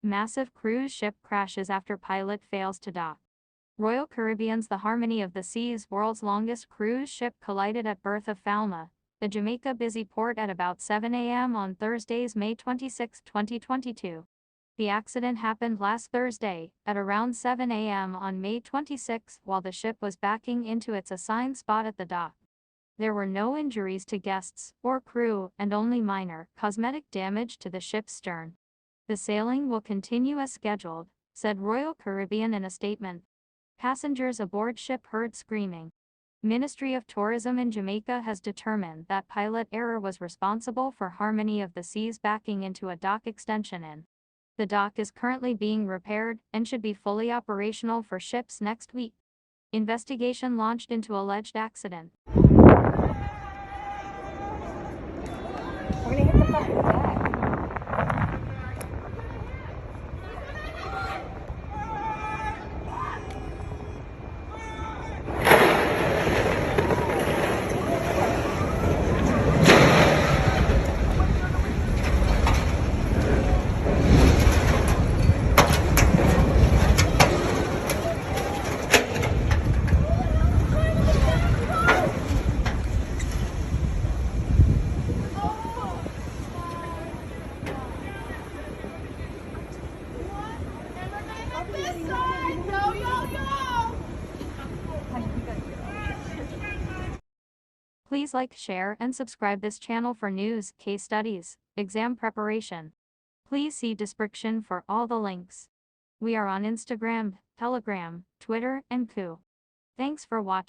Massive cruise ship crashes after pilot fails to dock. Royal Caribbean's The Harmony of the Seas, world's longest cruise ship, collided at berth of Falmouth, the Jamaica busy port at about 7 a.m. on Thursday's May 26, 2022. The accident happened last Thursday, at around 7 a.m. on May 26, while the ship was backing into its assigned spot at the dock. There were no injuries to guests or crew, and only minor, cosmetic damage to the ship's stern. The sailing will continue as scheduled, said Royal Caribbean in a statement. Passengers aboard ship heard screaming. Ministry of Tourism in Jamaica has determined that pilot error was responsible for Harmony of the Seas backing into a dock extension in. The dock is currently being repaired and should be fully operational for ships next week. Investigation launched into alleged accident. We're gonna hit the fucking deck. Please like, share, and subscribe this channel for news, case studies, exam preparation. Please see description for all the links. We are on Instagram, Telegram, Twitter, and Koo. Thanks for watching.